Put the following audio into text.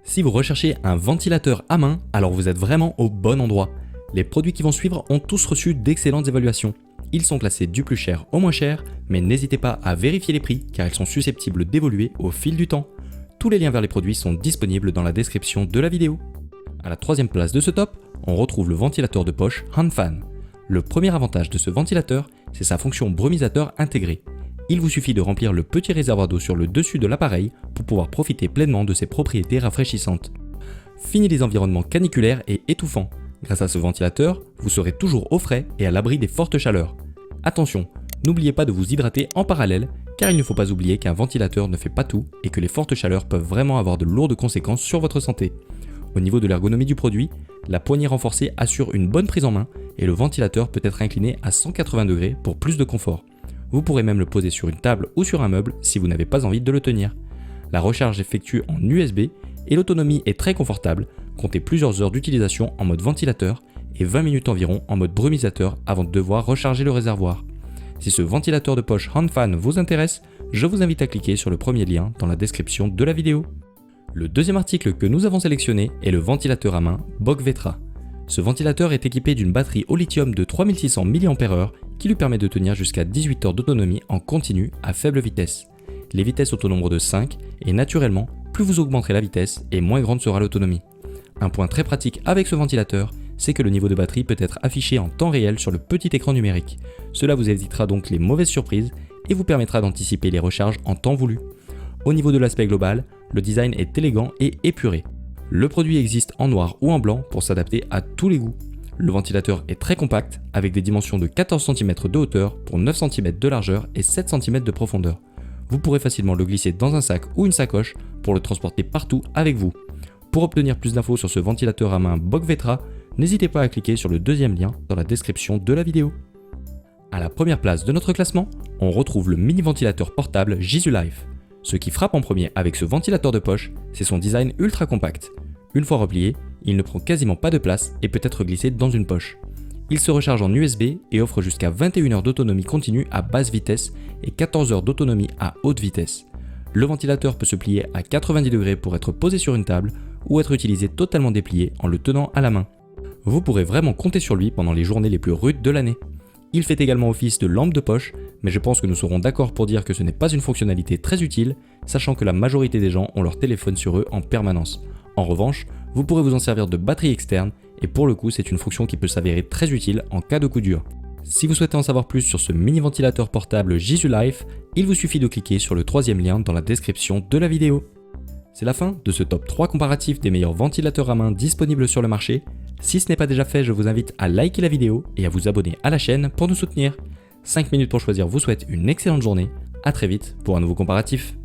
Si vous recherchez un ventilateur à main, alors vous êtes vraiment au bon endroit. Les produits qui vont suivre ont tous reçu d'excellentes évaluations. Ils sont classés du plus cher au moins cher, mais n'hésitez pas à vérifier les prix car ils sont susceptibles d'évoluer au fil du temps. Tous les liens vers les produits sont disponibles dans la description de la vidéo. À la troisième place de ce top, on retrouve le ventilateur de poche HandFan. Le premier avantage de ce ventilateur, c'est sa fonction brumisateur intégrée. Il vous suffit de remplir le petit réservoir d'eau sur le dessus de l'appareil pour pouvoir profiter pleinement de ses propriétés rafraîchissantes. Fini les environnements caniculaires et étouffants. Grâce à ce ventilateur, vous serez toujours au frais et à l'abri des fortes chaleurs. Attention, n'oubliez pas de vous hydrater en parallèle, car il ne faut pas oublier qu'un ventilateur ne fait pas tout et que les fortes chaleurs peuvent vraiment avoir de lourdes conséquences sur votre santé. Au niveau de l'ergonomie du produit, la poignée renforcée assure une bonne prise en main et le ventilateur peut être incliné à 180 degrés pour plus de confort. Vous pourrez même le poser sur une table ou sur un meuble si vous n'avez pas envie de le tenir. La recharge effectue en USB et l'autonomie est très confortable, comptez plusieurs heures d'utilisation en mode ventilateur et 20 minutes environ en mode brumisateur avant de devoir recharger le réservoir. Si ce ventilateur de poche HandFan vous intéresse, je vous invite à cliquer sur le premier lien dans la description de la vidéo. Le deuxième article que nous avons sélectionné est le ventilateur à main Bogvetra. Ce ventilateur est équipé d'une batterie au lithium de 3600 mAh qui lui permet de tenir jusqu'à 18 heures d'autonomie en continu à faible vitesse. Les vitesses sont au nombre de 5 et naturellement, plus vous augmenterez la vitesse et moins grande sera l'autonomie. Un point très pratique avec ce ventilateur, c'est que le niveau de batterie peut être affiché en temps réel sur le petit écran numérique. Cela vous évitera donc les mauvaises surprises et vous permettra d'anticiper les recharges en temps voulu. Au niveau de l'aspect global, le design est élégant et épuré. Le produit existe en noir ou en blanc pour s'adapter à tous les goûts. Le ventilateur est très compact avec des dimensions de 14 cm de hauteur pour 9 cm de largeur et 7 cm de profondeur. Vous pourrez facilement le glisser dans un sac ou une sacoche pour le transporter partout avec vous. Pour obtenir plus d'infos sur ce ventilateur à main Bogvetra, n'hésitez pas à cliquer sur le deuxième lien dans la description de la vidéo. À la première place de notre classement, on retrouve le mini ventilateur portable Jisulife. Ce qui frappe en premier avec ce ventilateur de poche, c'est son design ultra compact. Une fois replié, il ne prend quasiment pas de place et peut être glissé dans une poche. Il se recharge en USB et offre jusqu'à 21 heures d'autonomie continue à basse vitesse et 14 heures d'autonomie à haute vitesse. Le ventilateur peut se plier à 90 degrés pour être posé sur une table ou être utilisé totalement déplié en le tenant à la main. Vous pourrez vraiment compter sur lui pendant les journées les plus rudes de l'année. Il fait également office de lampe de poche, mais je pense que nous serons d'accord pour dire que ce n'est pas une fonctionnalité très utile, sachant que la majorité des gens ont leur téléphone sur eux en permanence. En revanche, vous pourrez vous en servir de batterie externe, et pour le coup c'est une fonction qui peut s'avérer très utile en cas de coup dur. Si vous souhaitez en savoir plus sur ce mini ventilateur portable Jisulife, il vous suffit de cliquer sur le troisième lien dans la description de la vidéo. C'est la fin de ce top 3 comparatif des meilleurs ventilateurs à main disponibles sur le marché. Si ce n'est pas déjà fait, je vous invite à liker la vidéo et à vous abonner à la chaîne pour nous soutenir. 5 minutes pour choisir vous souhaite une excellente journée, à très vite pour un nouveau comparatif.